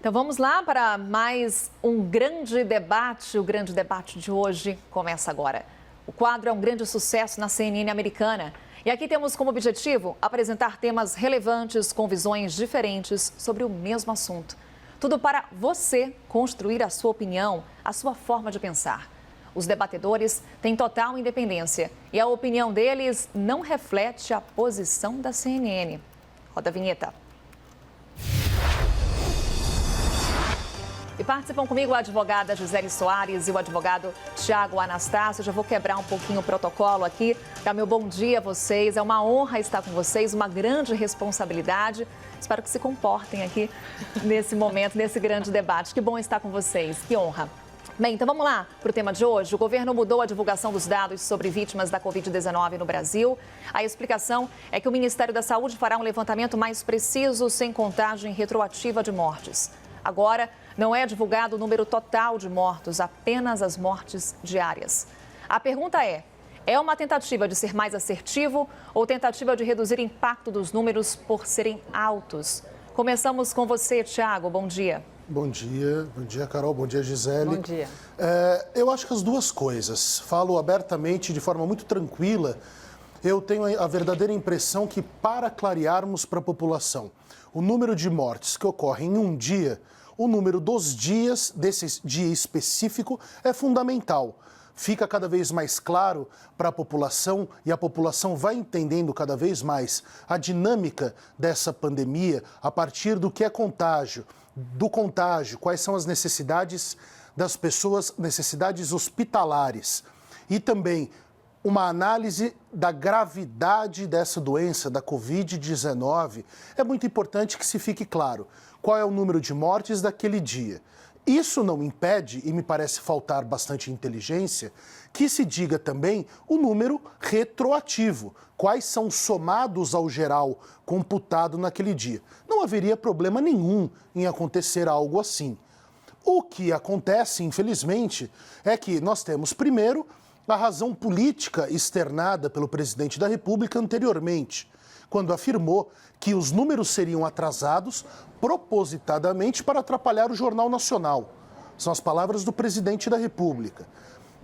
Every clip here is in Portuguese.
Então vamos lá para mais um grande debate. O grande debate de hoje começa agora. O quadro é um grande sucesso na CNN americana. E aqui temos como objetivo apresentar temas relevantes com visões diferentes sobre o mesmo assunto. Tudo para você construir a sua opinião, a sua forma de pensar. Os debatedores têm total independência e a opinião deles não reflete a posição da CNN. Roda a vinheta. E participam comigo a advogada Gisele Soares e o advogado Tiago Anastácio. Já vou quebrar um pouquinho o protocolo aqui. Dar meu bom dia a vocês. É uma honra estar com vocês, uma grande responsabilidade. Espero que se comportem aqui nesse momento, nesse grande debate. Que bom estar com vocês, que honra. Bem, então vamos lá para o tema de hoje. O governo mudou a divulgação dos dados sobre vítimas da Covid-19 no Brasil. A explicação é que o Ministério da Saúde fará um levantamento mais preciso, sem contagem retroativa de mortes. Agora, não é divulgado o número total de mortos, apenas as mortes diárias. A pergunta é uma tentativa de ser mais assertivo ou tentativa de reduzir o impacto dos números por serem altos? Começamos com você, Tiago. Bom dia. Bom dia, Carol, bom dia, Gisele. Bom dia. Eu acho que as duas coisas. Falo abertamente, de forma muito tranquila. Eu tenho a verdadeira impressão que, para clarearmos para a população o número de mortes que ocorrem em um dia, o número dos dias desse dia específico é fundamental. Fica cada vez mais claro para a população e a população vai entendendo cada vez mais a dinâmica dessa pandemia a partir do que é contágio, do contágio, quais são as necessidades das pessoas, necessidades hospitalares e também uma análise da gravidade dessa doença, da Covid-19. É muito importante que se fique claro qual é o número de mortes daquele dia. Isso não impede, e me parece faltar bastante inteligência, que se diga também o número retroativo. Quais são somados ao geral computado naquele dia. Não haveria problema nenhum em acontecer algo assim. O que acontece, infelizmente, é que nós temos, primeiro, a razão política externada pelo presidente da República anteriormente, quando afirmou que os números seriam atrasados propositadamente para atrapalhar o Jornal Nacional. São as palavras do presidente da República.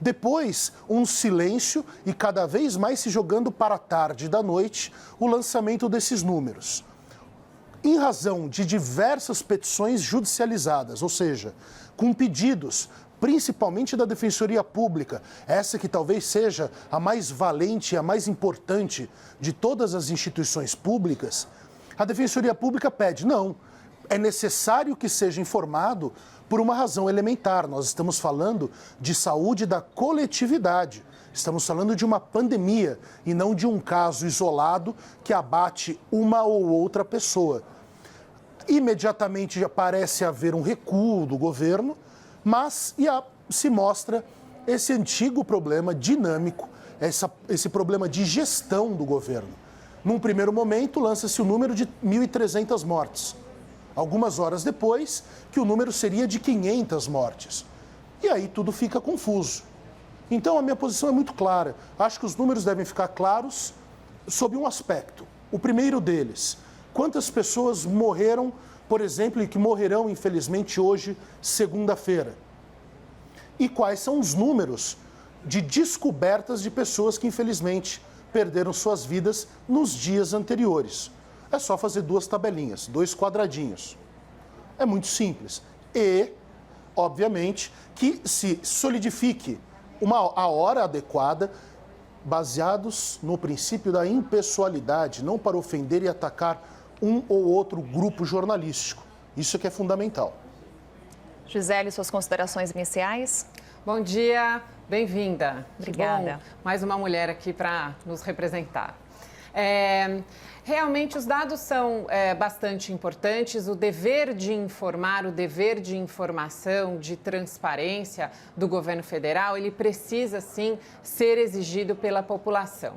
Depois, um silêncio e cada vez mais se jogando para a tarde da noite o lançamento desses números. Em razão de diversas petições judicializadas, ou seja, com pedidos principalmente da Defensoria Pública, essa que talvez seja a mais valente e a mais importante de todas as instituições públicas, a Defensoria Pública pede, não, é necessário que seja informado por uma razão elementar. Nós estamos falando de saúde da coletividade, estamos falando de uma pandemia e não de um caso isolado que abate uma ou outra pessoa. Imediatamente já parece haver um recuo do governo, mas se mostra esse antigo problema dinâmico, esse problema de gestão do governo. Num primeiro momento, lança-se o número de 1.300 mortes. Algumas horas depois, que o número seria de 500 mortes. E aí tudo fica confuso. Então, a minha posição é muito clara. Acho que os números devem ficar claros sob um aspecto. O primeiro deles, quantas pessoas morreram, por exemplo, e que morrerão, infelizmente, hoje, segunda-feira? E quais são os números de descobertas de pessoas que, infelizmente, perderam suas vidas nos dias anteriores? É só fazer duas tabelinhas, dois quadradinhos. É muito simples. E, obviamente, que se solidifique a hora adequada, baseados no princípio da impessoalidade, não para ofender e atacar um ou outro grupo jornalístico. Isso que é fundamental. Gisele, suas considerações iniciais? Bom dia, bem-vinda. Obrigada. Bom, mais uma mulher aqui para nos representar. Realmente os dados são bastante importantes, o dever de informar, o dever de informação, de transparência do governo federal, ele precisa sim ser exigido pela população.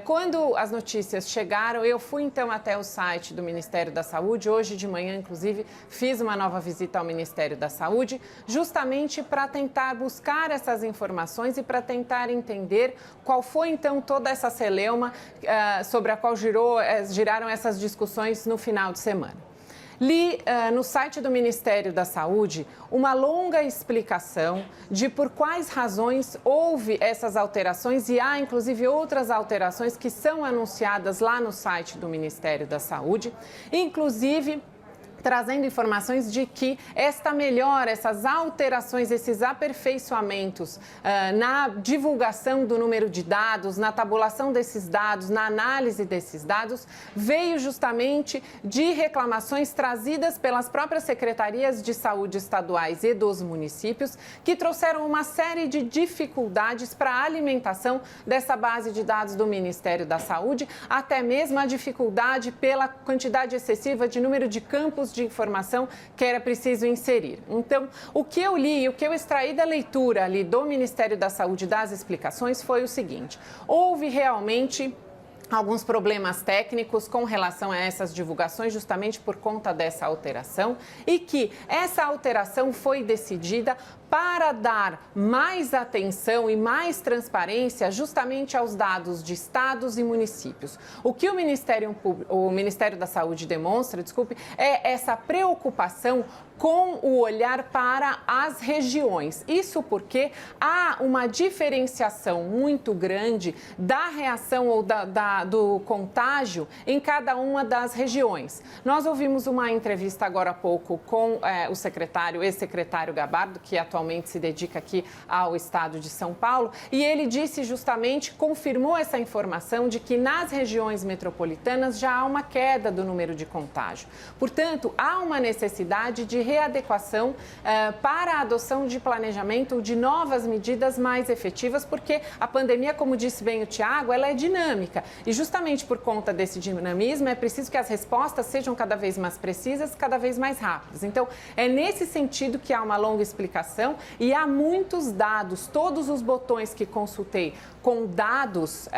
Quando as notícias chegaram, eu fui então até o site do Ministério da Saúde, hoje de manhã, inclusive, fiz uma nova visita ao Ministério da Saúde, justamente para tentar buscar essas informações e para tentar entender qual foi então toda essa celeuma sobre a qual giraram essas discussões no final de semana. Li no site do Ministério da Saúde uma longa explicação de por quais razões houve essas alterações e há, inclusive, outras alterações que são anunciadas lá no site do Ministério da Saúde, inclusive trazendo informações de que esta melhora, essas alterações, esses aperfeiçoamentos na divulgação do número de dados, na tabulação desses dados, na análise desses dados, veio justamente de reclamações trazidas pelas próprias secretarias de saúde estaduais e dos municípios, que trouxeram uma série de dificuldades para a alimentação dessa base de dados do Ministério da Saúde, até mesmo a dificuldade pela quantidade excessiva de número de campos de informação que era preciso inserir. Então, o que eu li, o que eu extraí da leitura ali do Ministério da Saúde das explicações foi o seguinte: houve realmente alguns problemas técnicos com relação a essas divulgações, justamente por conta dessa alteração, e que essa alteração foi decidida para dar mais atenção e mais transparência justamente aos dados de estados e municípios. O que o Ministério da Saúde demonstra, é essa preocupação com o olhar para as regiões. Isso porque há uma diferenciação muito grande da reação ou do contágio em cada uma das regiões. Nós ouvimos uma entrevista agora há pouco com o ex-secretário Gabardo, que atualmente se dedica aqui ao estado de São Paulo, e ele disse justamente, confirmou essa informação de que nas regiões metropolitanas já há uma queda do número de contágio. Portanto, há uma necessidade de readequação para a adoção de planejamento de novas medidas mais efetivas, porque a pandemia, como disse bem o Tiago, ela é dinâmica. E justamente por conta desse dinamismo, é preciso que as respostas sejam cada vez mais precisas, cada vez mais rápidas. Então, é nesse sentido que há uma longa explicação e há muitos dados, todos os botões que consultei com dados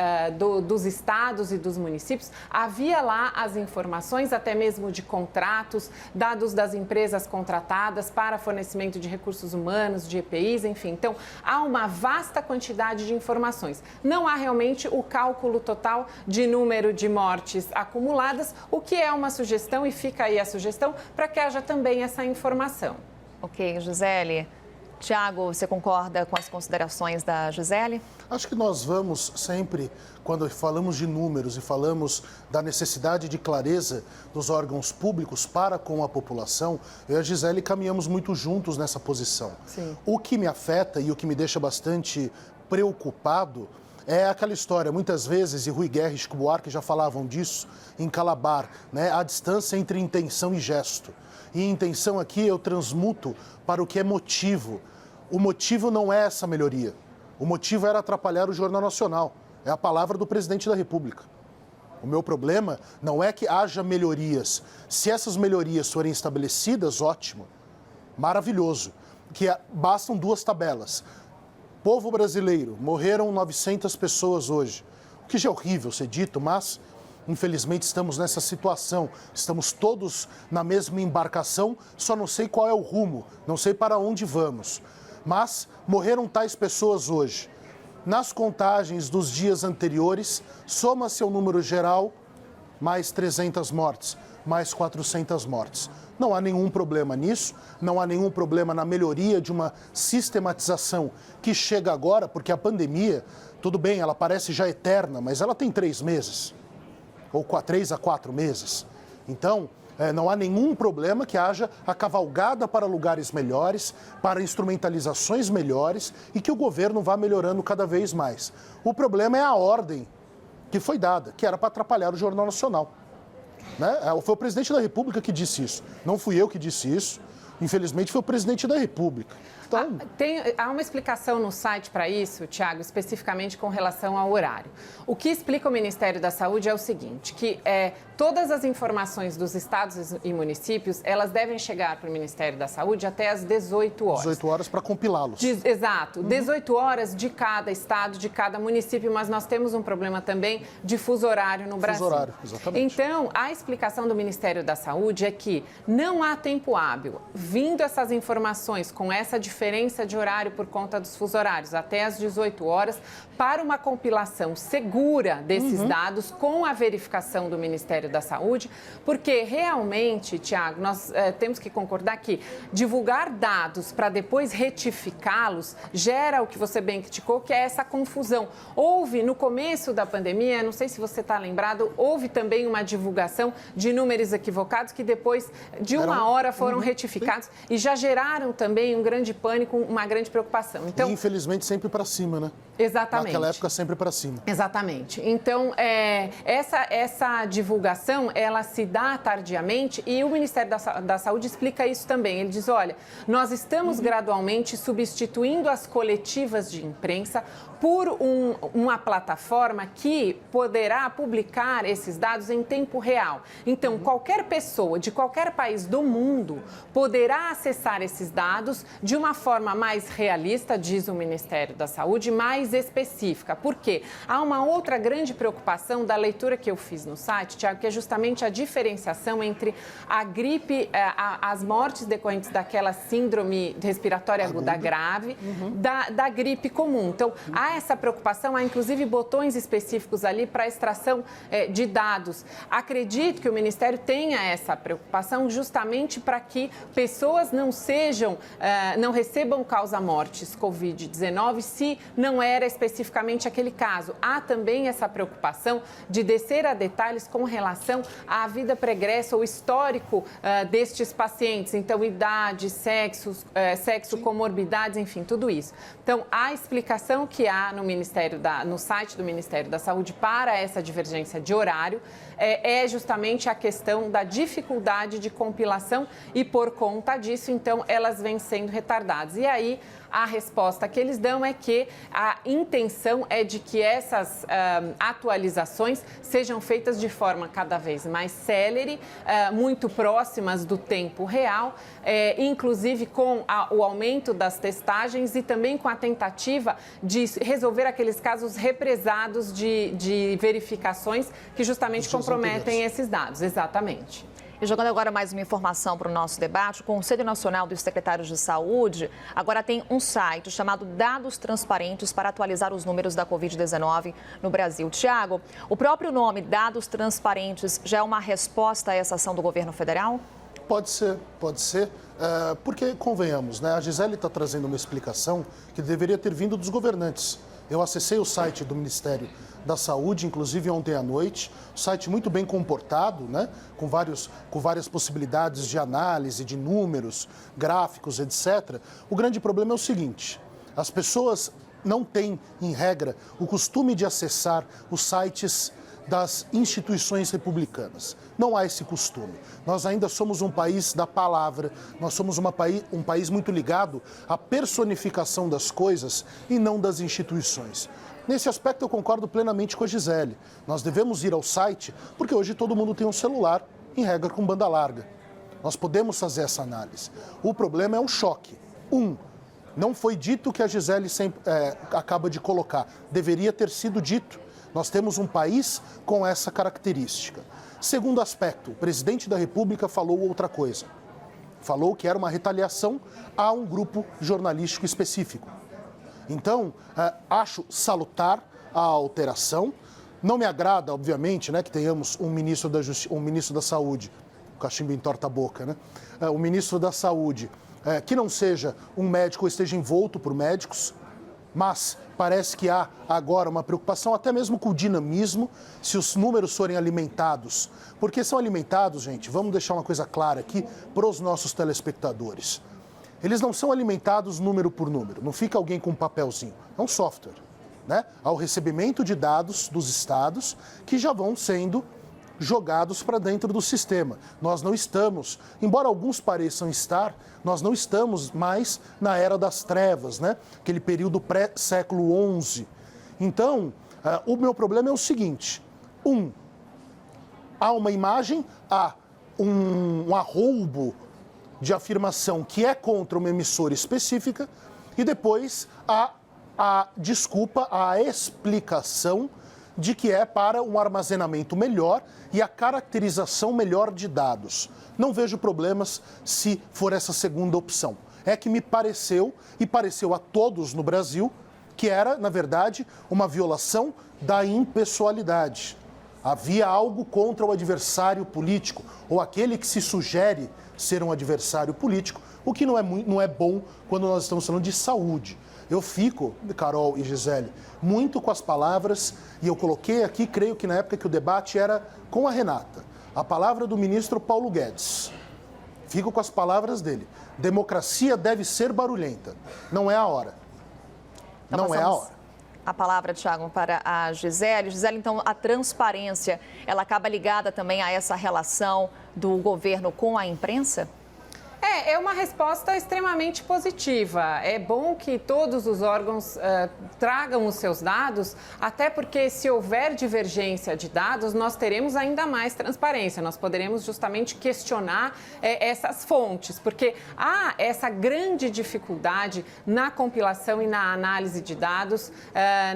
dos estados e dos municípios, havia lá as informações até mesmo de contratos, dados das empresas contratadas para fornecimento de recursos humanos, de EPIs, enfim. Então, há uma vasta quantidade de informações. Não há realmente o cálculo total de número de mortes acumuladas, o que é uma sugestão, e fica aí a sugestão, para que haja também essa informação. Ok, Gisele. Tiago, você concorda com as considerações da Gisele? Acho que nós vamos sempre, quando falamos de números e falamos da necessidade de clareza dos órgãos públicos para com a população, eu e a Gisele caminhamos muito juntos nessa posição. Sim. O que me afeta e o que me deixa bastante preocupado é aquela história, muitas vezes, e Rui Guerra e Chico Buarque já falavam disso em Calabar, né? A distância entre intenção e gesto. E intenção aqui eu transmuto para o que é motivo. O motivo não é essa melhoria. O motivo era atrapalhar o Jornal Nacional. É a palavra do presidente da República. O meu problema não é que haja melhorias. Se essas melhorias forem estabelecidas, ótimo, maravilhoso. Que bastam 2 tabelas. Povo brasileiro, morreram 900 pessoas hoje. O que já é horrível ser dito, mas infelizmente estamos nessa situação. Estamos todos na mesma embarcação, só não sei qual é o rumo, não sei para onde vamos. Mas morreram tais pessoas hoje. Nas contagens dos dias anteriores, soma-se ao número geral mais 300 mortes, mais 400 mortes. Não há nenhum problema nisso, não há nenhum problema na melhoria de uma sistematização que chega agora, porque a pandemia, tudo bem, ela parece já eterna, mas ela tem 3 meses, ou 3 a 4 meses. Então, não há nenhum problema que haja a cavalgada para lugares melhores, para instrumentalizações melhores e que o governo vá melhorando cada vez mais. O problema é a ordem que foi dada, que era para atrapalhar o Jornal Nacional. Né? Foi o presidente da República que disse isso. Não fui eu que disse isso. Infelizmente, foi o presidente da República. Então... Há uma explicação no site para isso, Tiago, especificamente com relação ao horário. O que explica o Ministério da Saúde é o seguinte, que todas as informações dos estados e municípios, elas devem chegar para o Ministério da Saúde até às 18 horas. 18 horas para compilá-los. Exato. 18 horas de cada estado, de cada município, mas nós temos um problema também de fuso horário no Brasil. Fuso horário, exatamente. Então, a explicação do Ministério da Saúde é que não há tempo hábil. ouvindo essas informações com essa diferença de horário por conta dos fusos horários até às 18 horas, para uma compilação segura desses dados com a verificação do Ministério da Saúde, porque realmente, Tiago, nós temos que concordar que divulgar dados para depois retificá-los gera o que você bem criticou, que é essa confusão. Houve, no começo da pandemia, não sei se você está lembrado, houve também uma divulgação de números equivocados que depois de uma hora foram retificados e já geraram também um grande pânico, uma grande preocupação. Então, e, infelizmente, sempre para cima, né? Exatamente. Naquela época, sempre para cima. Exatamente. Então, essa divulgação, ela se dá tardiamente e o Ministério da Saúde explica isso também. Ele diz, olha, nós estamos gradualmente substituindo as coletivas de imprensa por uma plataforma que poderá publicar esses dados em tempo real. Então, qualquer pessoa de qualquer país do mundo poderá acessar esses dados de uma forma mais realista, diz o Ministério da Saúde, mais específica. Por quê? Há uma outra grande preocupação da leitura que eu fiz no site, Tiago, que é justamente a diferenciação entre a gripe, as mortes decorrentes daquela síndrome respiratória aguda grave, da gripe comum. Então, há essa preocupação, há inclusive botões específicos ali para extração de dados. Acredito que o Ministério tenha essa preocupação justamente para que pessoas não recebam causa-mortes Covid-19 se não era especificamente aquele caso. Há também essa preocupação de descer a detalhes com relação à vida pregressa ou histórico destes pacientes. Então, idade, sexo, comorbidades, enfim, tudo isso. Então, a explicação que há no site do Ministério da Saúde para essa divergência de horário é justamente a questão da dificuldade de compilação e, por conta disso, então, elas vêm sendo retardadas. E aí, a resposta que eles dão é que a intenção é de que essas atualizações sejam feitas de forma cada vez mais célere, muito próximas do tempo real, inclusive com o aumento das testagens e também com a tentativa de resolver aqueles casos represados de verificações que justamente comprometem esses dados. Exatamente. E jogando agora mais uma informação para o nosso debate, o Conselho Nacional dos Secretários de Saúde agora tem um site chamado Dados Transparentes para atualizar os números da Covid-19 no Brasil. Tiago, o próprio nome Dados Transparentes já é uma resposta a essa ação do governo federal? Pode ser. Porque, convenhamos, né? A Gisele está trazendo uma explicação que deveria ter vindo dos governantes. Eu acessei o site do Ministério da Saúde, inclusive ontem à noite, site muito bem comportado, né? com várias possibilidades de análise, de números, gráficos, etc. O grande problema é o seguinte, as pessoas não têm, em regra, o costume de acessar os sites das instituições republicanas. Não há esse costume. Nós ainda somos um país da palavra, nós somos um país muito ligado à personificação das coisas e não das instituições. Nesse aspecto eu concordo plenamente com a Gisele. Nós devemos ir ao site porque hoje todo mundo tem um celular, em regra com banda larga. Nós podemos fazer essa análise. O problema é o choque. Não foi dito o que a Gisele acaba de colocar. Deveria ter sido dito. Nós temos um país com essa característica. Segundo aspecto, o presidente da República falou outra coisa. Falou que era uma retaliação a um grupo jornalístico específico. Então, acho salutar a alteração. Não me agrada, obviamente, né, que tenhamos um ministro da Saúde, o cachimbo entorta a boca, né? O ministro da Saúde, que não seja um médico ou esteja envolto por médicos, mas parece que há agora uma preocupação até mesmo com o dinamismo, se os números forem alimentados. Porque são alimentados, gente, vamos deixar uma coisa clara aqui para os nossos telespectadores. Eles não são alimentados número por número, não fica alguém com um papelzinho, é um software, né? Há o recebimento de dados dos estados que já vão sendo jogados para dentro do sistema. Nós não estamos, embora alguns pareçam estar, nós não estamos mais na era das trevas, né? Aquele período pré-século XI. Então, o meu problema é o seguinte, há uma imagem, há um arroubo de afirmação que é contra uma emissora específica e depois a desculpa, a explicação de que é para um armazenamento melhor e a caracterização melhor de dados. Não vejo problemas se for essa segunda opção. É que me pareceu, e pareceu a todos no Brasil, que era, na verdade, uma violação da impessoalidade. Havia algo contra o adversário político, ou aquele que se sugere ser um adversário político, o que não é bom quando nós estamos falando de saúde. Eu fico, Carol e Gisele, muito com as palavras, e eu coloquei aqui, creio que na época que o debate era com a Renata, a palavra do ministro Paulo Guedes. Fico com as palavras dele. Democracia deve ser barulhenta. Não é a hora. Então, não é a hora. A palavra, Thiago, para a Gisele. Gisele, então, a transparência, ela acaba ligada também a essa relação do governo com a imprensa? É uma resposta extremamente positiva. É bom que todos os órgãos tragam os seus dados, até porque se houver divergência de dados, nós teremos ainda mais transparência. Nós poderemos justamente questionar essas fontes, porque há essa grande dificuldade na compilação e na análise de dados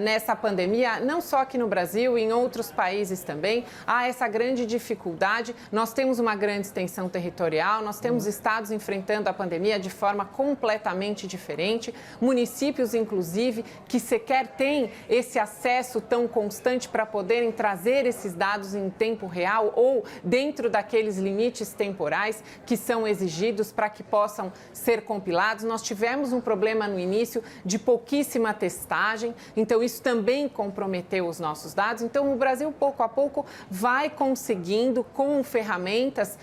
nessa pandemia, não só aqui no Brasil, em outros países também. Há essa grande dificuldade. Nós temos uma grande extensão territorial, nós temos estados enfrentando a pandemia de forma completamente diferente, municípios, inclusive, que sequer têm esse acesso tão constante para poderem trazer esses dados em tempo real ou dentro daqueles limites temporais que são exigidos para que possam ser compilados. Nós tivemos um problema no início de pouquíssima testagem, então isso também comprometeu os nossos dados. Então, o Brasil, pouco a pouco, vai conseguindo, com ferramentas,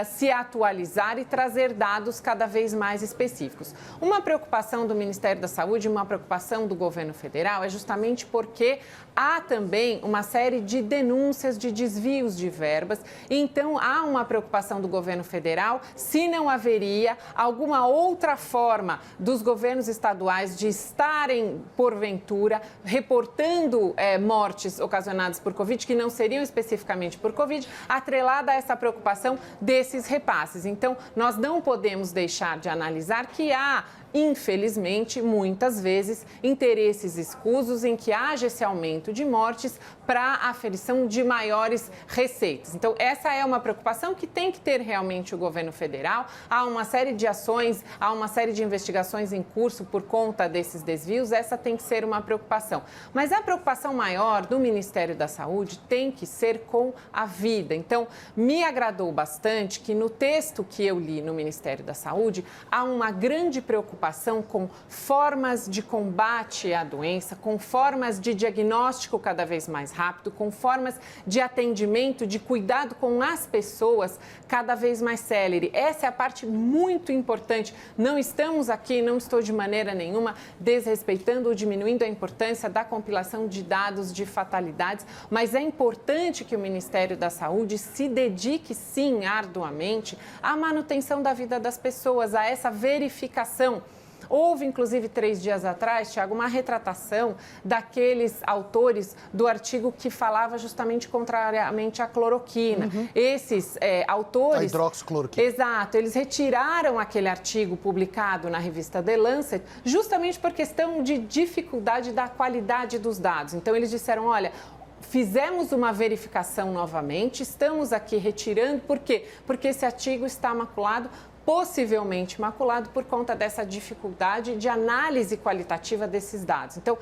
se atualizar e trazer dados cada vez mais específicos. Uma preocupação do Ministério da Saúde, uma preocupação do governo federal é justamente porque há também uma série de denúncias de desvios de verbas. Então, há uma preocupação do governo federal se não haveria alguma outra forma dos governos estaduais de estarem, porventura, reportando mortes ocasionadas por Covid, que não seriam especificamente por Covid, atrelada a essa preocupação desses repasses. Então, nós não podemos deixar de analisar que há, infelizmente, muitas vezes, interesses escusos em que haja esse aumento de mortes para a aferição de maiores receitas. Então, essa é uma preocupação que tem que ter realmente o governo federal. Há uma série de ações, há uma série de investigações em curso por conta desses desvios. Essa tem que ser uma preocupação. Mas a preocupação maior do Ministério da Saúde tem que ser com a vida. Então, me agradou bastante que no texto que eu li no Ministério da Saúde, há uma grande preocupação com formas de combate à doença, com formas de diagnóstico cada vez mais rápido, com formas de atendimento, de cuidado com as pessoas cada vez mais célere. Essa é a parte muito importante. Não estamos aqui, não estou de maneira nenhuma desrespeitando ou diminuindo a importância da compilação de dados de fatalidades, mas é importante que o Ministério da Saúde se dedique, sim, arduamente à manutenção da vida das pessoas, a essa verificação. Houve, inclusive, 3 dias atrás, Thiago, uma retratação daqueles autores do artigo que falava justamente contrariamente à cloroquina. Esses autores... A hidroxicloroquina. Exato. Eles retiraram aquele artigo publicado na revista The Lancet justamente por questão de dificuldade da qualidade dos dados. Então, eles disseram, olha... Fizemos uma verificação novamente, estamos aqui retirando, por quê? Porque esse artigo está maculado, possivelmente maculado por conta dessa dificuldade de análise qualitativa desses dados. Então,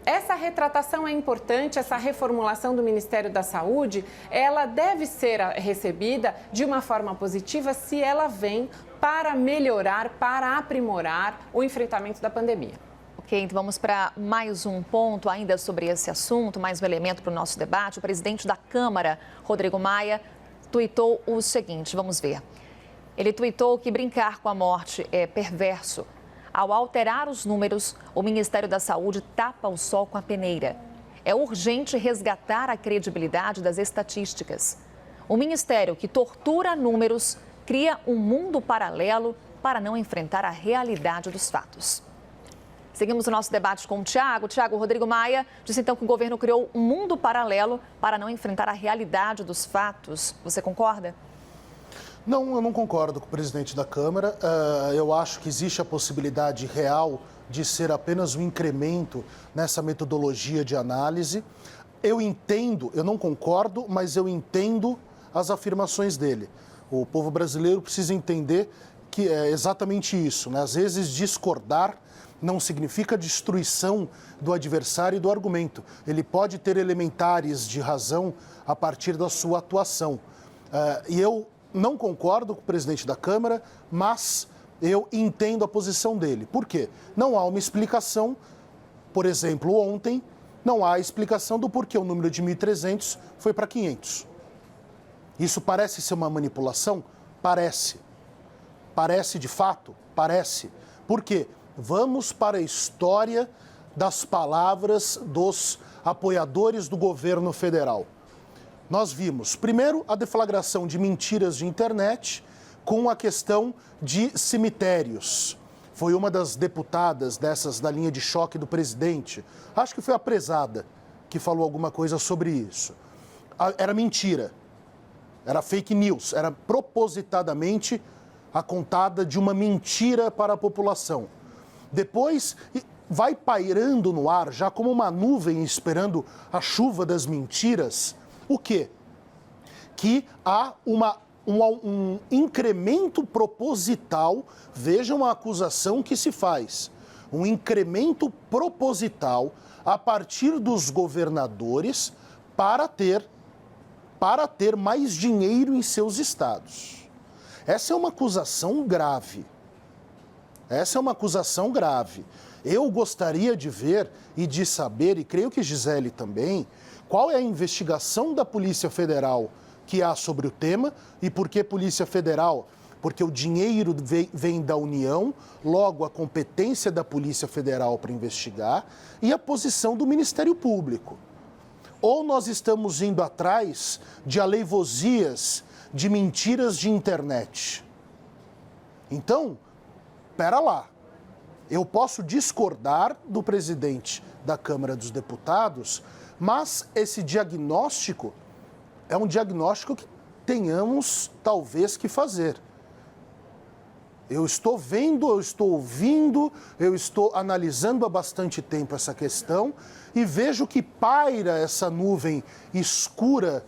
essa retratação é importante, essa reformulação do Ministério da Saúde, ela deve ser recebida de uma forma positiva se ela vem para melhorar, para aprimorar o enfrentamento da pandemia. Ok, então vamos para mais um ponto ainda sobre esse assunto, mais um elemento para o nosso debate. O presidente da Câmara, Rodrigo Maia, tuitou o seguinte, vamos ver. Ele tuitou que brincar com a morte é perverso. Ao alterar os números, o Ministério da Saúde tapa o sol com a peneira. É urgente resgatar a credibilidade das estatísticas. O Ministério que tortura números cria um mundo paralelo para não enfrentar a realidade dos fatos. Seguimos o nosso debate com o Thiago. Thiago, Rodrigo Maia disse então que o governo criou um mundo paralelo para não enfrentar a realidade dos fatos. Você concorda? Não, eu não concordo com o presidente da Câmara. Eu acho que existe a possibilidade real de ser apenas um incremento nessa metodologia de análise. Eu entendo, eu não concordo, mas eu entendo as afirmações dele. O povo brasileiro precisa entender que é exatamente isso, né? Às vezes discordar não significa destruição do adversário e do argumento. Ele pode ter elementares de razão a partir da sua atuação. E eu não concordo com o presidente da Câmara, mas eu entendo a posição dele. Por quê? Não há uma explicação, por exemplo, ontem, não há explicação do porquê o número de 1.300 foi para 500. Isso parece ser uma manipulação? Parece. Parece de fato? Parece. Por quê? Vamos para a história das palavras dos apoiadores do governo federal. Nós vimos, primeiro, a deflagração de mentiras de internet com a questão de cemitérios. Foi uma das deputadas dessas da linha de choque do presidente, acho que foi a Prezada, que falou alguma coisa sobre isso. Era mentira, era fake news, era propositadamente a contada de uma mentira para a população. Depois vai pairando no ar, já como uma nuvem esperando a chuva das mentiras, o quê? Que há um incremento proposital, vejam a acusação que se faz, um incremento proposital a partir dos governadores para ter mais dinheiro em seus estados. Essa é uma acusação grave. Essa é uma acusação grave. Eu gostaria de ver e de saber, e creio que Gisele também, qual é a investigação da Polícia Federal que há sobre o tema e por que Polícia Federal? Porque o dinheiro vem da União, logo a competência da Polícia Federal para investigar e a posição do Ministério Público. Ou nós estamos indo atrás de aleivosias, de mentiras de internet. Então, pera lá. Eu posso discordar do presidente da Câmara dos Deputados, mas esse diagnóstico é um diagnóstico que tenhamos, talvez, que fazer. Eu estou vendo, eu estou ouvindo, eu estou analisando há bastante tempo essa questão e vejo que paira essa nuvem escura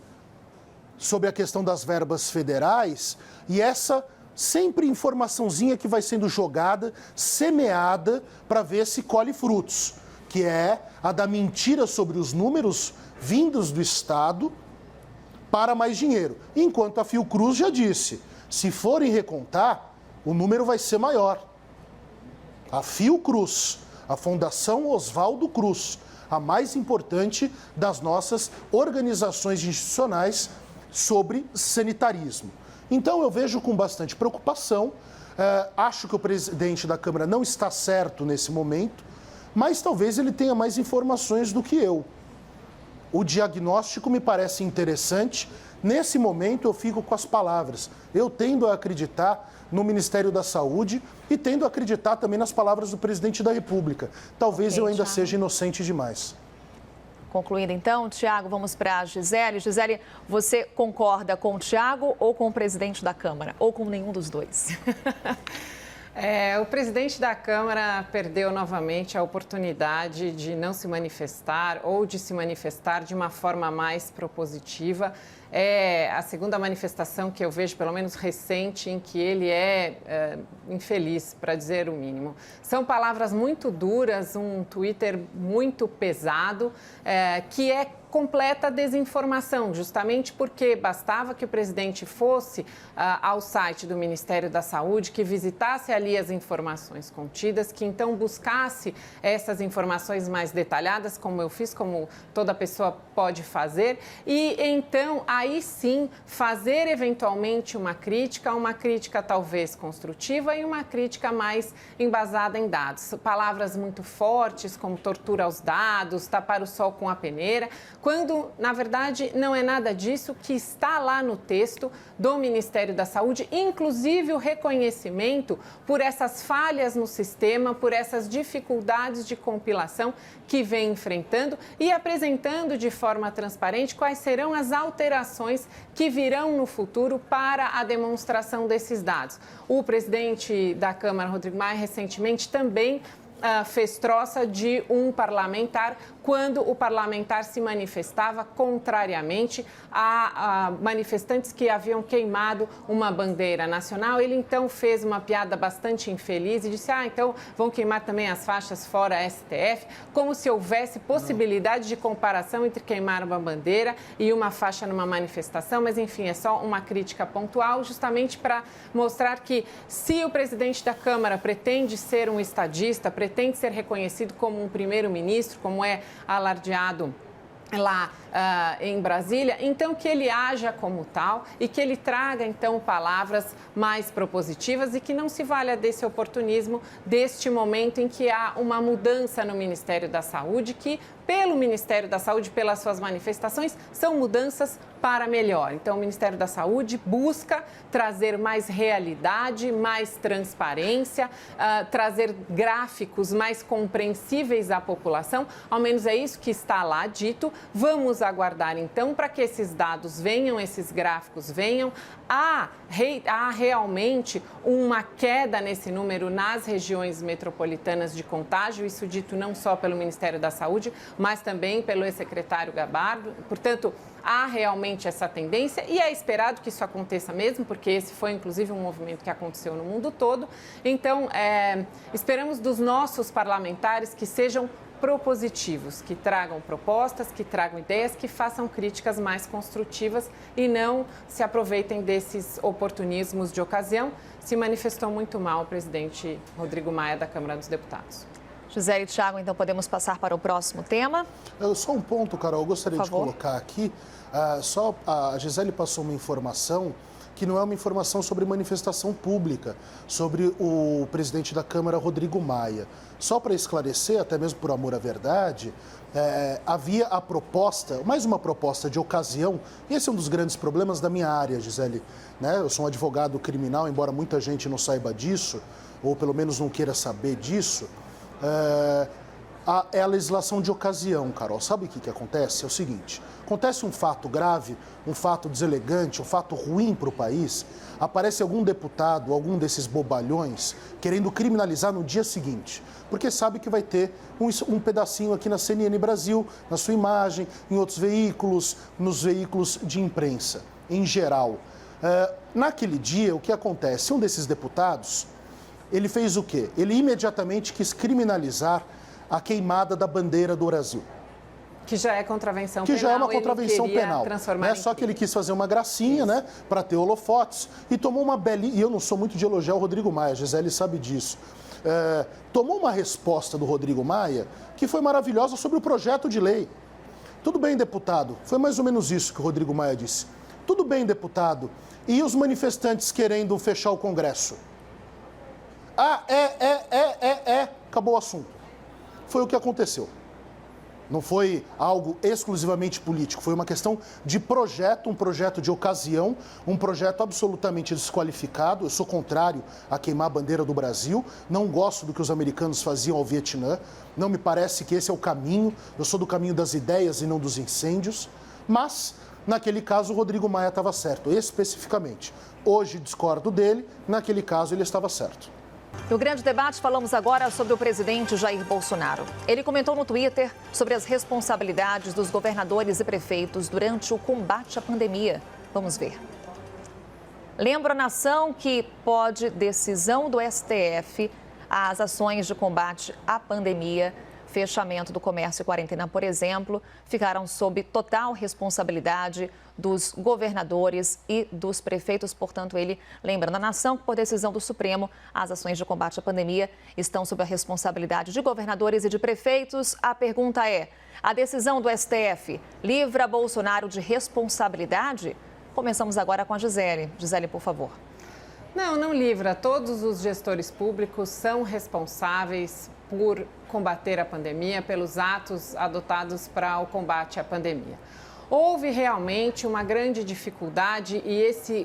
sobre a questão das verbas federais e essa sempre informaçãozinha que vai sendo jogada, semeada, para ver se colhe frutos, que é a da mentira sobre os números vindos do Estado para mais dinheiro. Enquanto a Fiocruz já disse, se forem recontar, o número vai ser maior. A Fiocruz, a Fundação Oswaldo Cruz, a mais importante das nossas organizações institucionais sobre sanitarismo. Então, eu vejo com bastante preocupação, acho que o presidente da Câmara não está certo nesse momento, mas talvez ele tenha mais informações do que eu. O diagnóstico me parece interessante. Nesse momento, eu fico com as palavras. Eu tendo a acreditar no Ministério da Saúde e tendo a acreditar também nas palavras do presidente da República. Talvez eu ainda seja inocente demais. Concluindo então, Tiago, vamos para a Gisele. Gisele, você concorda com o Tiago ou com o presidente da Câmara? Ou com nenhum dos dois? O presidente da Câmara perdeu novamente a oportunidade de não se manifestar ou de se manifestar de uma forma mais propositiva. É a segunda manifestação que eu vejo, pelo menos recente, em que ele é infeliz, para dizer o mínimo. São palavras muito duras, um Twitter muito pesado, que é completa desinformação, justamente porque bastava que o presidente fosse ao site do Ministério da Saúde, que visitasse ali as informações contidas, que então buscasse essas informações mais detalhadas, como eu fiz, como toda pessoa pode fazer, e então aí sim fazer eventualmente uma crítica talvez construtiva e uma crítica mais embasada em dados. Palavras muito fortes, como tortura aos dados, tapar o sol com a peneira, quando, na verdade, não é nada disso que está lá no texto do Ministério da Saúde, inclusive o reconhecimento por essas falhas no sistema, por essas dificuldades de compilação que vem enfrentando e apresentando de forma transparente quais serão as alterações que virão no futuro para a demonstração desses dados. O presidente da Câmara, Rodrigo Maia, recentemente também fez troça de um parlamentar quando o parlamentar se manifestava contrariamente a manifestantes que haviam queimado uma bandeira nacional. Ele então fez uma piada bastante infeliz e disse, então vão queimar também as faixas fora STF, como se houvesse possibilidade de comparação entre queimar uma bandeira e uma faixa numa manifestação, mas enfim, é só uma crítica pontual, justamente para mostrar que se o presidente da Câmara pretende ser um estadista, pretende ser reconhecido como um primeiro-ministro, como é alardeado lá em Brasília, então que ele haja como tal e que ele traga então palavras mais propositivas e que não se valha desse oportunismo, deste momento em que há uma mudança no Ministério da Saúde, que pelo Ministério da Saúde, pelas suas manifestações, são mudanças para melhor. Então, o Ministério da Saúde busca trazer mais realidade, mais transparência, trazer gráficos mais compreensíveis à população. Ao menos é isso que está lá dito. Vamos aguardar, então, para que esses dados venham, esses gráficos venham. Há realmente uma queda nesse número nas regiões metropolitanas de contágio, isso dito não só pelo Ministério da Saúde, mas também pelo ex-secretário Gabardo. Portanto, há realmente essa tendência e é esperado que isso aconteça mesmo, porque esse foi, inclusive, um movimento que aconteceu no mundo todo. Então, esperamos dos nossos parlamentares que sejam propositivos, que tragam propostas, que tragam ideias, que façam críticas mais construtivas e não se aproveitem desses oportunismos de ocasião. Se manifestou muito mal o presidente Rodrigo Maia da Câmara dos Deputados. Gisele e Thiago, então podemos passar para o próximo tema? Só um ponto, Carol, eu gostaria de colocar aqui. Só a Gisele passou uma informação que não é uma informação sobre manifestação pública, sobre o presidente da Câmara, Rodrigo Maia. Só para esclarecer, até mesmo por amor à verdade, havia a proposta, mais uma proposta de ocasião, e esse é um dos grandes problemas da minha área, Gisele. Né? Eu sou um advogado criminal, embora muita gente não saiba disso, ou pelo menos não queira saber disso. É a legislação de ocasião, Carol. Sabe o que acontece? É o seguinte, acontece um fato grave, um fato deselegante, um fato ruim para o país, aparece algum deputado, algum desses bobalhões, querendo criminalizar no dia seguinte, porque sabe que vai ter um pedacinho aqui na CNN Brasil, na sua imagem, em outros veículos, nos veículos de imprensa, em geral. Naquele dia, o que acontece? Um desses deputados, ele fez o quê? Ele imediatamente quis criminalizar a queimada da bandeira do Brasil. Que já é contravenção penal. Que já é uma contravenção penal. Né? Só que ele quis fazer uma gracinha, né, para ter holofotes, e tomou uma belíssima... E eu não sou muito de elogiar o Rodrigo Maia, a Gisele sabe disso. Tomou uma resposta do Rodrigo Maia que foi maravilhosa sobre o projeto de lei. Tudo bem, deputado, foi mais ou menos isso que o Rodrigo Maia disse. Tudo bem, deputado, e os manifestantes querendo fechar o Congresso? Acabou o assunto. Foi o que aconteceu. Não foi algo exclusivamente político, foi uma questão de projeto, um projeto de ocasião, um projeto absolutamente desqualificado. Eu sou contrário a queimar a bandeira do Brasil, não gosto do que os americanos faziam ao Vietnã, não me parece que esse é o caminho, eu sou do caminho das ideias e não dos incêndios, mas naquele caso o Rodrigo Maia estava certo, especificamente. Hoje discordo dele, naquele caso ele estava certo. No grande debate, falamos agora sobre o presidente Jair Bolsonaro. Ele comentou no Twitter sobre as responsabilidades dos governadores e prefeitos durante o combate à pandemia. Vamos ver. Lembro a nação que pode decisão do STF às ações de combate à pandemia. Fechamento do comércio e quarentena, por exemplo, ficaram sob total responsabilidade dos governadores e dos prefeitos. Portanto, ele lembrando a nação que, por decisão do Supremo, as ações de combate à pandemia estão sob a responsabilidade de governadores e de prefeitos. A pergunta é: a decisão do STF livra Bolsonaro de responsabilidade? Começamos agora com a Gisele. Gisele, por favor. Não livra. Todos os gestores públicos são responsáveis por combater a pandemia, pelos atos adotados para o combate à pandemia. houve realmente uma grande dificuldade e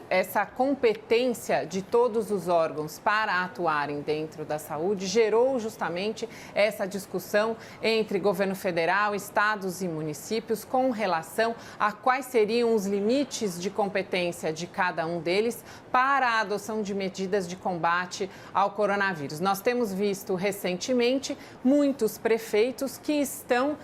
essa competência de todos os órgãos para atuarem dentro da saúde gerou justamente essa discussão entre governo federal, estados e municípios com relação a quais seriam os limites de competência de cada um deles para a adoção de medidas de combate ao coronavírus. Nós temos visto recentemente muitos prefeitos que estão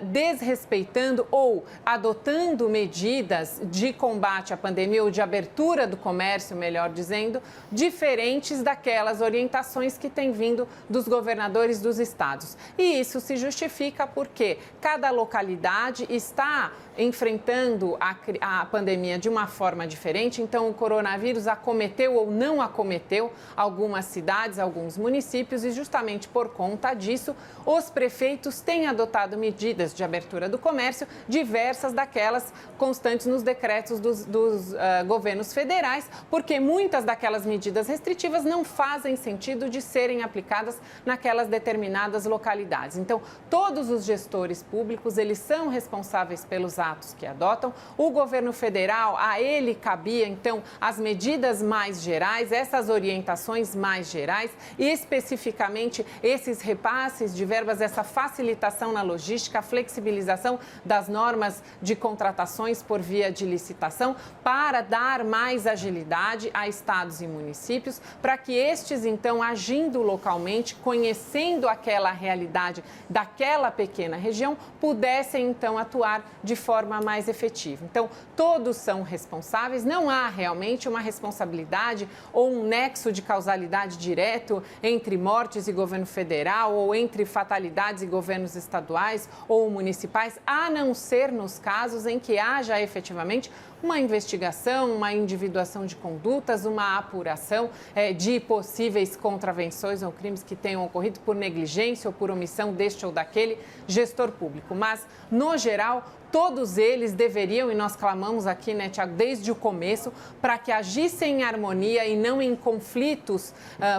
desrespeitando ou adotando medidas de combate à pandemia ou de abertura do comércio, melhor dizendo, diferentes daquelas orientações que têm vindo dos governadores dos estados. E isso se justifica porque cada localidade está enfrentando a pandemia de uma forma diferente, então o coronavírus acometeu ou não acometeu algumas cidades, alguns municípios e justamente por conta disso, os prefeitos têm adotado medidas de abertura do comércio diversas daquelas constantes nos decretos dos governos federais, porque muitas daquelas medidas restritivas não fazem sentido de serem aplicadas naquelas determinadas localidades. Então, todos os gestores públicos, eles são responsáveis pelos atos que adotam. O governo federal, a ele cabia, então, as medidas mais gerais, essas orientações mais gerais e, especificamente, esses repasses de verbas, essa facilitação na logística, a flexibilização das normas de contratações por via de licitação para dar mais agilidade a estados e municípios, para que estes, então, agindo localmente, conhecendo aquela realidade daquela pequena região, pudessem, então, atuar de forma mais efetiva. Então, todos são responsáveis, não há realmente uma responsabilidade ou um nexo de causalidade direto entre mortes e governo federal ou entre fatalidades e governos estaduais ou municipais, a não ser nos casos em que haja efetivamente uma investigação, uma individuação de condutas, uma apuração de possíveis contravenções ou crimes que tenham ocorrido por negligência ou por omissão deste ou daquele gestor público. Mas, no geral, todos eles deveriam, e nós clamamos aqui, né, Tiago, desde o começo, para que agissem em harmonia e não em conflitos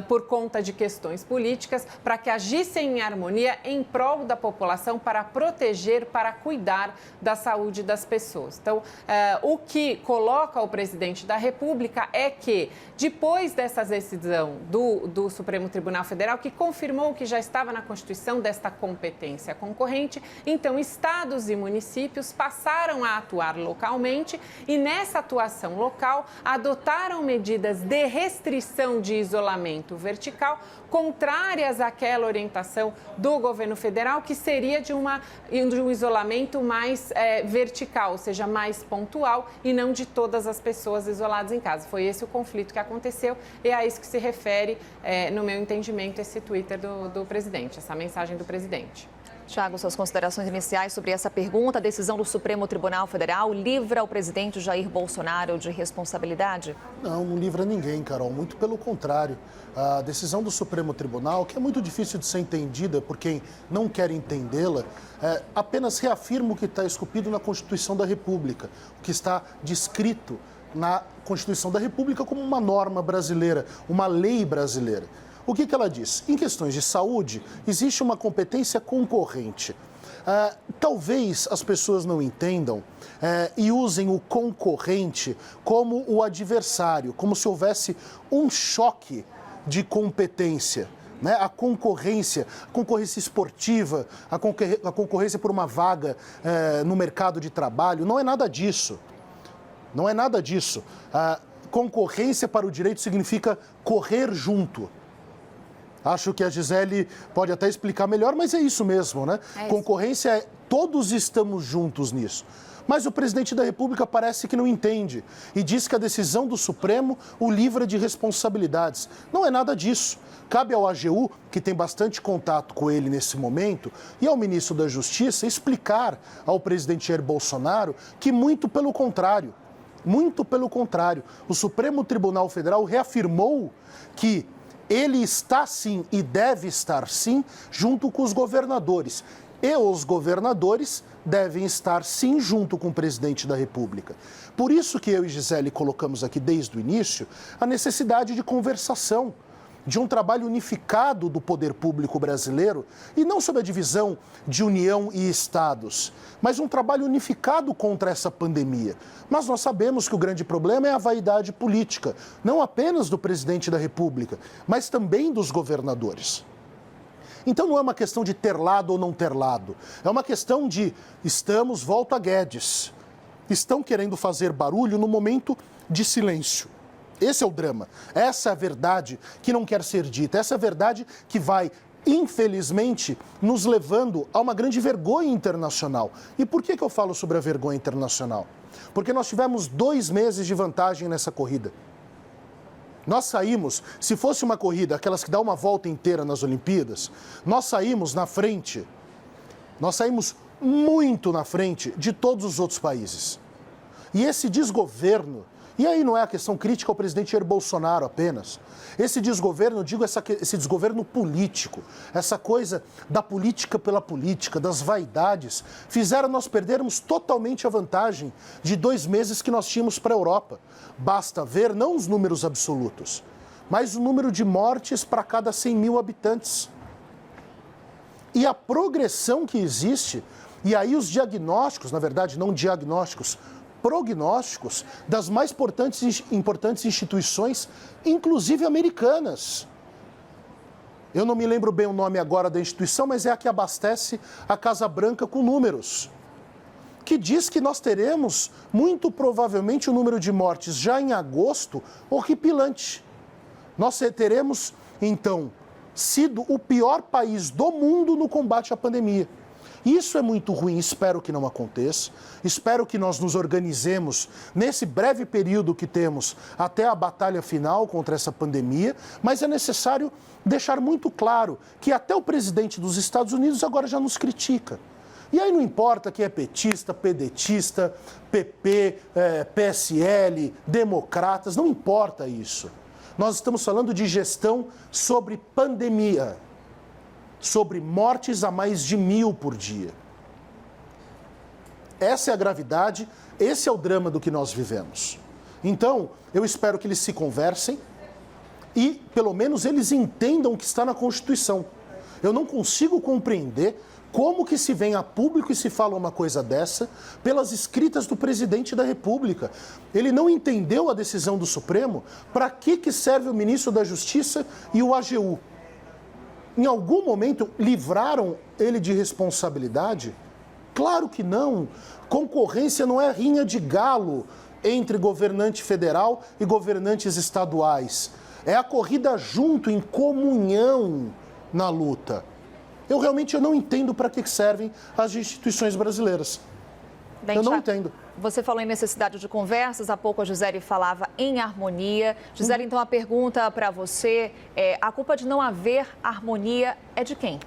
por conta de questões políticas, para que agissem em harmonia em prol da população, para proteger, para cuidar da saúde das pessoas. Então, o que coloca o presidente da República é que, depois dessa decisão do Supremo Tribunal Federal, que confirmou que já estava na Constituição desta competência concorrente, então, estados e municípios passaram a atuar localmente e, nessa atuação local, adotaram medidas de restrição de isolamento vertical contrárias àquela orientação do governo federal, que seria de um isolamento mais vertical, ou seja, mais pontual e não de todas as pessoas isoladas em casa. Foi esse o conflito que aconteceu e é a isso que se refere, no meu entendimento, esse Twitter do presidente, essa mensagem do presidente. Tiago, suas considerações iniciais sobre essa pergunta. A decisão do Supremo Tribunal Federal livra o presidente Jair Bolsonaro de responsabilidade? Não livra ninguém, Carol. Muito pelo contrário. A decisão do Supremo Tribunal, que é muito difícil de ser entendida por quem não quer entendê-la, apenas reafirma o que está esculpido na Constituição da República, o que está descrito na Constituição da República como uma norma brasileira, uma lei brasileira. O que ela diz? Em questões de saúde, existe uma competência concorrente. Talvez as pessoas não entendam e usem o concorrente como o adversário, como se houvesse um choque de competência. Né? A concorrência esportiva, a concorrência por uma vaga no mercado de trabalho, não é nada disso. Não é nada disso. Concorrência para o direito significa correr junto. Acho que a Gisele pode até explicar melhor, mas é isso mesmo, né? É isso. Concorrência todos estamos juntos nisso. Mas o presidente da República parece que não entende e diz que a decisão do Supremo o livra de responsabilidades. Não é nada disso. Cabe ao AGU, que tem bastante contato com ele nesse momento, e ao ministro da Justiça explicar ao presidente Jair Bolsonaro que muito pelo contrário, o Supremo Tribunal Federal reafirmou que ele está sim e deve estar sim junto com os governadores. E os governadores devem estar sim junto com o presidente da República. Por isso que eu e Gisele colocamos aqui desde o início a necessidade de conversação. de um trabalho unificado do poder público brasileiro, e não sob a divisão de União e Estados, mas um trabalho unificado contra essa pandemia. Mas nós sabemos que o grande problema é a vaidade política, não apenas do presidente da República, mas também dos governadores. Então não é uma questão de ter lado ou não ter lado, é uma questão de volta a Guedes, estão querendo fazer barulho no momento de silêncio. Esse é o drama, essa é a verdade que não quer ser dita, essa é a verdade que vai, infelizmente, nos levando a uma grande vergonha internacional. E por que eu falo sobre a vergonha internacional? Porque nós tivemos 2 meses de vantagem nessa corrida. Nós saímos, se fosse uma corrida, aquelas que dá uma volta inteira nas Olimpíadas, nós saímos na frente, nós saímos muito na frente de todos os outros países. E esse desgoverno, e aí não é a questão crítica ao presidente Jair Bolsonaro apenas, esse desgoverno, eu digo esse desgoverno político, essa coisa da política pela política, das vaidades, fizeram nós perdermos totalmente a vantagem de 2 meses que nós tínhamos para a Europa. Basta ver não os números absolutos, mas o número de mortes para cada 100 mil habitantes. E a progressão que existe, e aí os diagnósticos, na verdade não diagnósticos, prognósticos das mais importantes instituições, inclusive americanas. Eu não me lembro bem o nome agora da instituição, mas é a que abastece a Casa Branca com números, que diz que nós teremos, muito provavelmente, o número de mortes já em agosto horripilante. Nós teremos, então, sido o pior país do mundo no combate à pandemia. Isso é muito ruim, espero que não aconteça, espero que nós nos organizemos nesse breve período que temos até a batalha final contra essa pandemia, mas é necessário deixar muito claro que até o presidente dos Estados Unidos agora já nos critica. E aí não importa quem é petista, pedetista, PP, PSL, democratas, não importa isso. Nós estamos falando de gestão sobre pandemia, sobre mortes a mais de 1.000 por dia. Essa é a gravidade, esse é o drama do que nós vivemos. Então, eu espero que eles se conversem e, pelo menos, eles entendam o que está na Constituição. Eu não consigo compreender como que se vem a público e se fala uma coisa dessa pelas escritas do presidente da República. Ele não entendeu a decisão do Supremo, para que serve o ministro da Justiça e o AGU. Em algum momento, livraram ele de responsabilidade? Claro que não. Concorrência não é rinha de galo entre governante federal e governantes estaduais. É a corrida junto, em comunhão na luta. Eu realmente não entendo para que servem as instituições brasileiras. Eu não entendo. Você falou em necessidade de conversas, há pouco a Gisele falava em harmonia. Gisele, então a pergunta para você é, a culpa de não haver harmonia é de quem?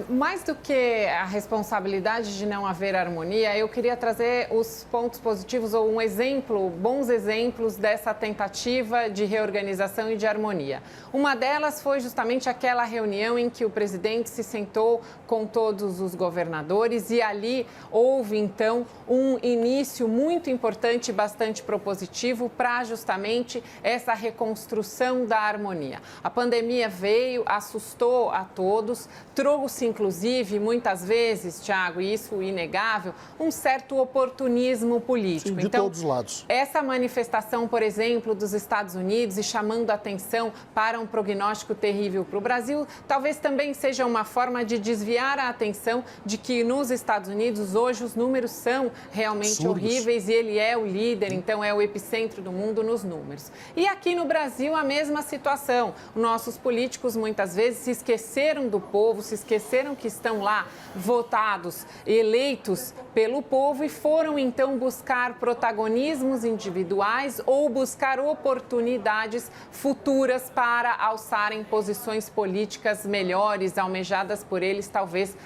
Mais do que a responsabilidade de não haver harmonia, eu queria trazer os pontos positivos ou um exemplo, bons exemplos dessa tentativa de reorganização e de harmonia. Uma delas foi justamente aquela reunião em que o presidente se sentou com todos os governadores e ali houve, então, um início muito importante e bastante propositivo para justamente essa reconstrução da harmonia. A pandemia veio, assustou a todos, trouxe, inclusive, muitas vezes, Thiago, e isso inegável, um certo oportunismo político. Sim, de todos os lados. Essa manifestação, por exemplo, dos Estados Unidos e chamando a atenção para um prognóstico terrível para o Brasil, talvez também seja uma forma de desviar a atenção de que nos Estados Unidos hoje os números são realmente horríveis e ele é o líder, então é o epicentro do mundo nos números. E aqui no Brasil a mesma situação. Nossos políticos muitas vezes se esqueceram do povo, se esqueceram que estão lá votados, eleitos pelo povo e foram então buscar protagonismos individuais ou buscar oportunidades futuras para alçarem posições políticas melhores, almejadas por eles talvez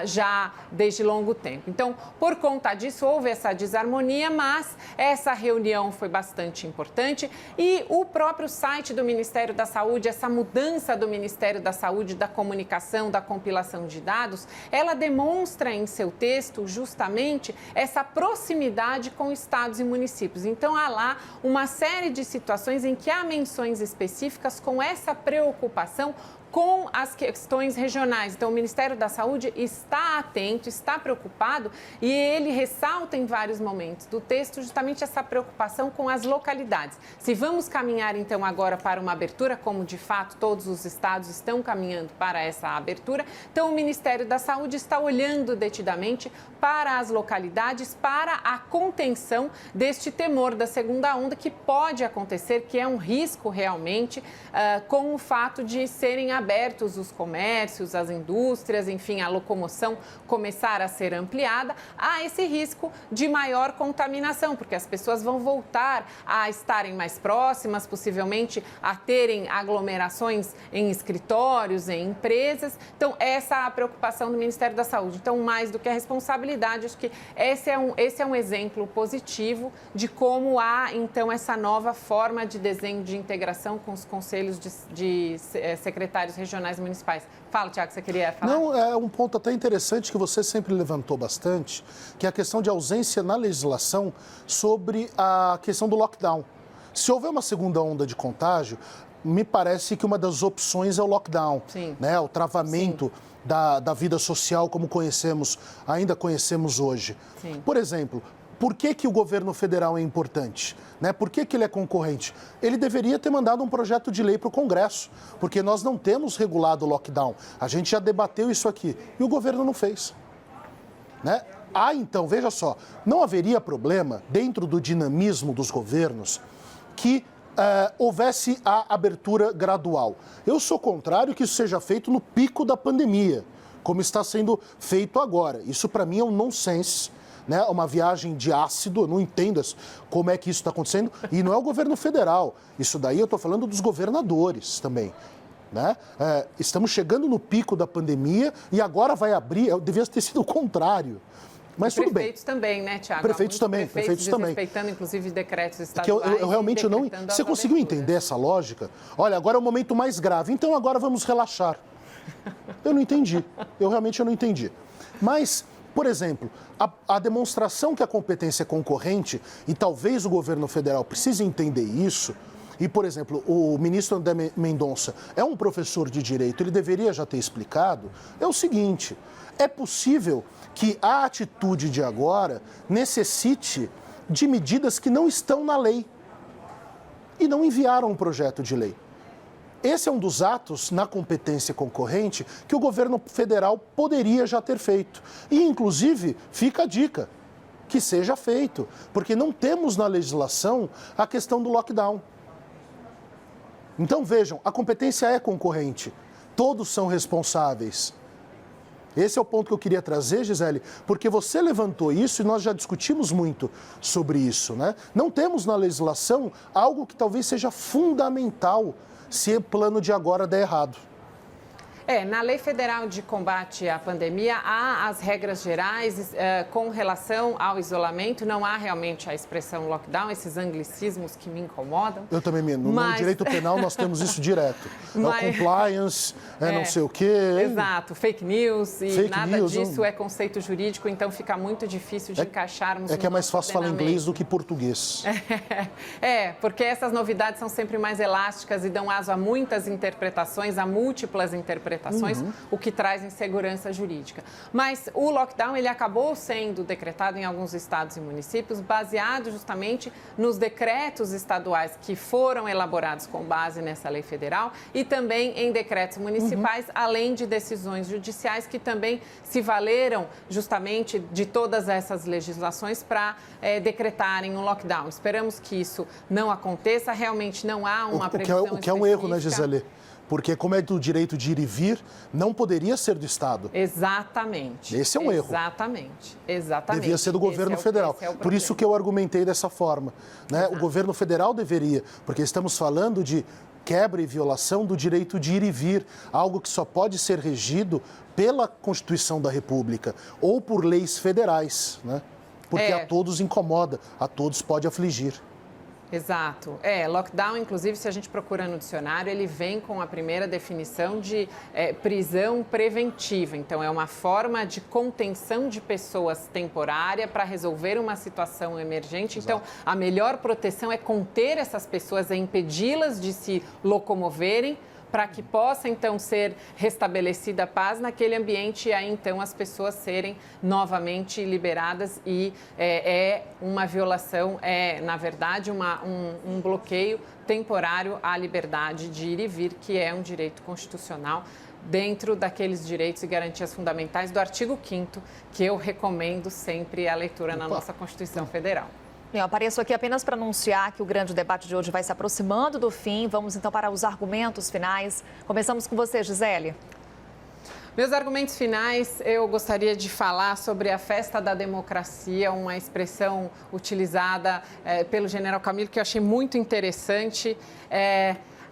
já desde longo tempo. Então, por conta disso, houve essa desarmonia, mas essa reunião foi bastante importante e o próprio site do Ministério da Saúde, essa mudança do Ministério da Saúde, da comunicação, da da compilação de dados, ela demonstra em seu texto justamente essa proximidade com estados e municípios. Então, há lá uma série de situações em que há menções específicas com essa preocupação com as questões regionais. Então, o Ministério da Saúde está atento, está preocupado e ele ressalta em vários momentos do texto justamente essa preocupação com as localidades. Se vamos caminhar, então, agora para uma abertura, como de fato todos os estados estão caminhando para essa abertura, então o Ministério da Saúde está olhando detidamente para as localidades, para a contenção deste temor da segunda onda que pode acontecer, que é um risco realmente com o fato de serem abertos os comércios, as indústrias, enfim, a locomoção começar a ser ampliada, há esse risco de maior contaminação, porque as pessoas vão voltar a estarem mais próximas, possivelmente a terem aglomerações em escritórios, em empresas. Então, essa é a preocupação do Ministério da Saúde. Então, mais do que a responsabilidade, acho que esse é um exemplo positivo de como há, então, essa nova forma de desenho de integração com os conselhos de secretários regionais municipais. Fala, Tiago, você queria falar? Não, é um ponto até interessante que você sempre levantou bastante, que é a questão de ausência na legislação sobre a questão do lockdown. Se houver uma segunda onda de contágio, me parece que uma das opções é o lockdown, né? O travamento da vida social como ainda conhecemos hoje. Sim. Por exemplo, por que o governo federal é importante? Né? Por que ele é concorrente? Ele deveria ter mandado um projeto de lei para o Congresso, porque nós não temos regulado o lockdown. A gente já debateu isso aqui e o governo não fez. Né? Então, veja só, não haveria problema, dentro do dinamismo dos governos, que houvesse a abertura gradual. Eu sou contrário que isso seja feito no pico da pandemia, como está sendo feito agora. Isso, para mim, é um nonsense. Né, uma viagem de ácido, eu não entendo como é que isso está acontecendo, e não é o governo federal, isso daí eu estou falando dos governadores também. Né? Estamos chegando no pico da pandemia e agora vai abrir, devia ter sido o contrário. Mas tudo bem. Prefeitos também, né, Tiago? Prefeitos também, respeitando, inclusive, decretos estaduais. Eu realmente não... Você conseguiu entender essa lógica? Olha, agora é o momento mais grave, então agora vamos relaxar. Eu não entendi, eu realmente não entendi. Mas... Por exemplo, a demonstração que a competência é concorrente, e talvez o governo federal precise entender isso, e, por exemplo, o ministro André Mendonça é um professor de direito, ele deveria já ter explicado, é o seguinte, é possível que a atitude de agora necessite de medidas que não estão na lei e não enviaram um projeto de lei. Esse é um dos atos na competência concorrente que o governo federal poderia já ter feito. E, inclusive, fica a dica, que seja feito, porque não temos na legislação a questão do lockdown. Então, vejam, a competência é concorrente, todos são responsáveis. Esse é o ponto que eu queria trazer, Gisele, porque você levantou isso e nós já discutimos muito sobre isso, né? Não temos na legislação algo que talvez seja fundamental se o plano de agora der errado. Na Lei Federal de Combate à Pandemia, há as regras gerais com relação ao isolamento. Não há realmente a expressão lockdown, esses anglicismos que me incomodam. Eu também, no direito penal nós temos isso direto. O compliance, não sei o quê. Exato, fake news e nada disso é conceito jurídico, então fica muito difícil de encaixarmos. É que é mais fácil falar inglês do que português. Porque essas novidades são sempre mais elásticas e dão aso a muitas interpretações, a múltiplas interpretações. O que traz insegurança jurídica. Mas o lockdown ele acabou sendo decretado em alguns estados e municípios baseado justamente nos decretos estaduais que foram elaborados com base nessa lei federal e também em decretos municipais, além de decisões judiciais que também se valeram justamente de todas essas legislações para decretarem um lockdown. Esperamos que isso não aconteça, realmente não há uma previsão o que é um erro, né, Gisele? Porque, como é do direito de ir e vir, não poderia ser do Estado. Exatamente. Esse é um erro. Exatamente. Devia ser do governo federal. Por isso que eu argumentei dessa forma. Né? O governo federal deveria, porque estamos falando de quebra e violação do direito de ir e vir, algo que só pode ser regido pela Constituição da República ou por leis federais, né? Porque a todos incomoda, a todos pode afligir. Exato. Lockdown, inclusive, se a gente procura no dicionário, ele vem com a primeira definição de prisão preventiva. Então, é uma forma de contenção de pessoas temporária para resolver uma situação emergente. Exato. Então, a melhor proteção é conter essas pessoas, é impedi-las de se locomoverem, para que possa, então, ser restabelecida a paz naquele ambiente e aí, então, as pessoas serem novamente liberadas e é uma violação, na verdade, um bloqueio temporário à liberdade de ir e vir, que é um direito constitucional dentro daqueles direitos e garantias fundamentais do artigo 5º, que eu recomendo sempre a leitura na nossa Constituição Federal. Eu apareço aqui apenas para anunciar que o grande debate de hoje vai se aproximando do fim. Vamos então para os argumentos finais. Começamos com você, Gisele. Meus argumentos finais, eu gostaria de falar sobre a festa da democracia, uma expressão utilizada pelo general Camilo que eu achei muito interessante.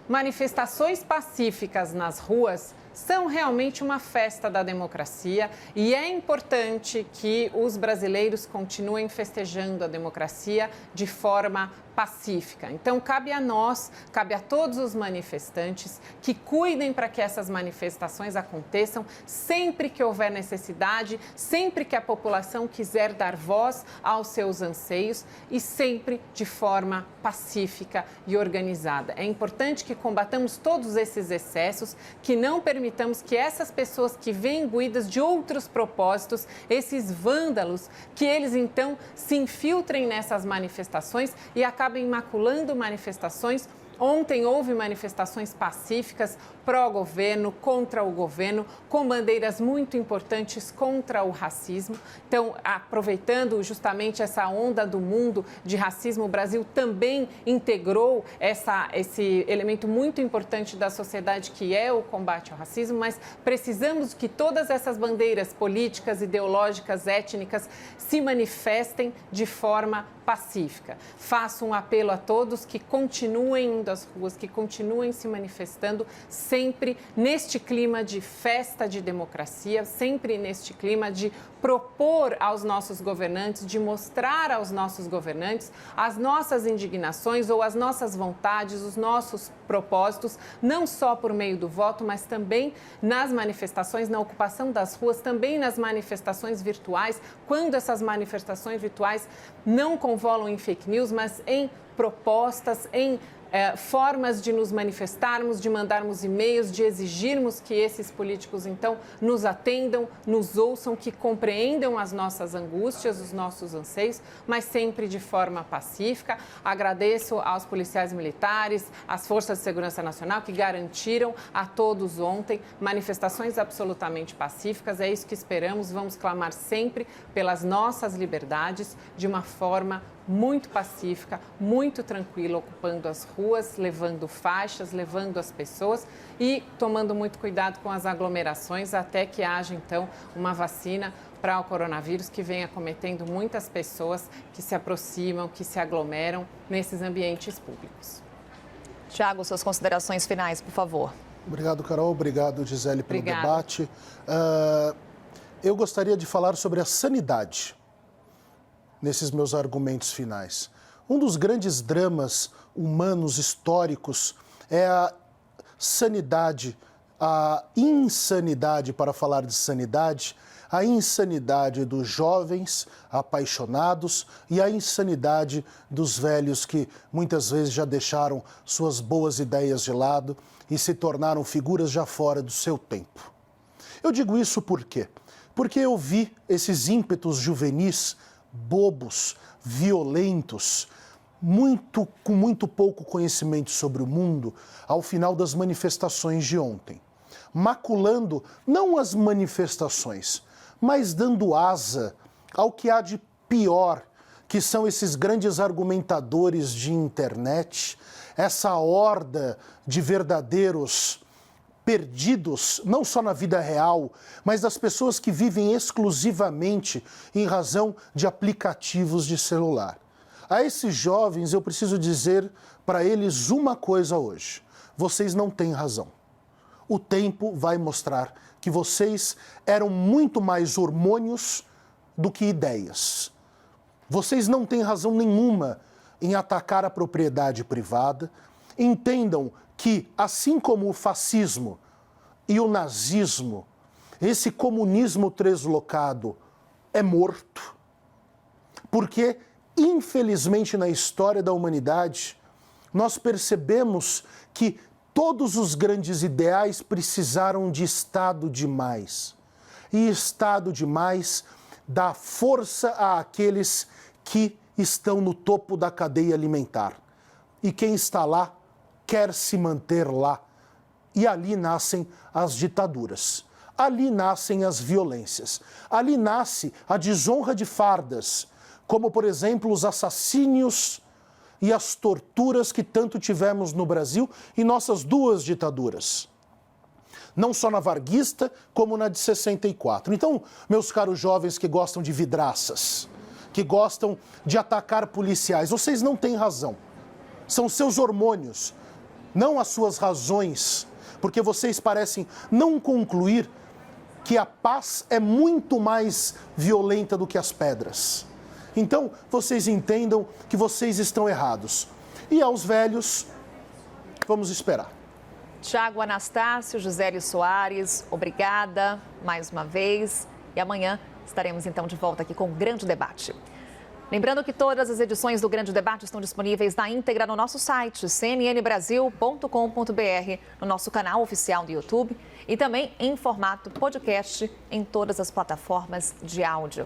Manifestações pacíficas nas ruas são realmente uma festa da democracia e é importante que os brasileiros continuem festejando a democracia de forma pacífica. Então, cabe a nós, cabe a todos os manifestantes que cuidem para que essas manifestações aconteçam sempre que houver necessidade, sempre que a população quiser dar voz aos seus anseios e sempre de forma pacífica e organizada. É importante que combatamos todos esses excessos, que não permitamos que essas pessoas que vêm imbuídas de outros propósitos, esses vândalos, que eles então se infiltrem nessas manifestações e acabem maculando manifestações. Ontem houve manifestações pacíficas pró-governo, contra o governo, com bandeiras muito importantes contra o racismo. Então, aproveitando justamente essa onda do mundo de racismo, o Brasil também integrou esse elemento muito importante da sociedade, que é o combate ao racismo, mas precisamos que todas essas bandeiras políticas, ideológicas, étnicas se manifestem de forma pacífica. Faço um apelo a todos que continuem indo às ruas, que continuem se manifestando sempre neste clima de festa de democracia, sempre neste clima de propor aos nossos governantes, de mostrar aos nossos governantes as nossas indignações ou as nossas vontades, os nossos propósitos, não só por meio do voto, mas também nas manifestações, na ocupação das ruas, também nas manifestações virtuais, quando essas manifestações virtuais não convolam em fake news, mas em propostas, em formas de nos manifestarmos, de mandarmos e-mails, de exigirmos que esses políticos, então, nos atendam, nos ouçam, que compreendam as nossas angústias, os nossos anseios, mas sempre de forma pacífica. Agradeço aos policiais militares, às Forças de Segurança Nacional, que garantiram a todos ontem manifestações absolutamente pacíficas. É isso que esperamos. Vamos clamar sempre pelas nossas liberdades de uma forma muito pacífica, muito tranquila, ocupando as ruas, levando faixas, levando as pessoas e tomando muito cuidado com as aglomerações até que haja, então, uma vacina para o coronavírus que vem acometendo muitas pessoas que se aproximam, que se aglomeram nesses ambientes públicos. Tiago, suas considerações finais, por favor. Obrigado, Carol. Obrigado, Gisele, pelo debate. Eu gostaria de falar sobre a sanidade nesses meus argumentos finais. Um dos grandes dramas humanos históricos é a sanidade, a insanidade, para falar de sanidade, a insanidade dos jovens apaixonados e a insanidade dos velhos que muitas vezes já deixaram suas boas ideias de lado e se tornaram figuras já fora do seu tempo. Eu digo isso por quê? Porque eu vi esses ímpetos juvenis bobos, violentos, com muito pouco conhecimento sobre o mundo ao final das manifestações de ontem, maculando não as manifestações, mas dando asa ao que há de pior, que são esses grandes argumentadores de internet, essa horda de verdadeiros perdidos, não só na vida real, mas das pessoas que vivem exclusivamente em razão de aplicativos de celular. A esses jovens eu preciso dizer para eles uma coisa hoje: vocês não têm razão. O tempo vai mostrar que vocês eram muito mais hormônios do que ideias. Vocês não têm razão nenhuma em atacar a propriedade privada. Entendam que, assim como o fascismo e o nazismo, esse comunismo translocado é morto, porque, infelizmente, na história da humanidade, nós percebemos que todos os grandes ideais precisaram de Estado demais. E Estado demais dá força àqueles que estão no topo da cadeia alimentar. E quem está lá quer se manter lá. E ali nascem as ditaduras. Ali nascem as violências. Ali nasce a desonra de fardas, como, por exemplo, os assassínios e as torturas que tanto tivemos no Brasil em nossas duas ditaduras. Não só na varguista, como na de 64. Então, meus caros jovens que gostam de vidraças, que gostam de atacar policiais, vocês não têm razão. São seus hormônios, não as suas razões, porque vocês parecem não concluir que a paz é muito mais violenta do que as pedras. Então, vocês entendam que vocês estão errados. E aos velhos, vamos esperar. Tiago Anastácio, Gisele Soares, obrigada mais uma vez. E amanhã estaremos então de volta aqui com um grande debate. Lembrando que todas as edições do Grande Debate estão disponíveis na íntegra no nosso site, cnnbrasil.com.br, no nosso canal oficial do YouTube e também em formato podcast em todas as plataformas de áudio.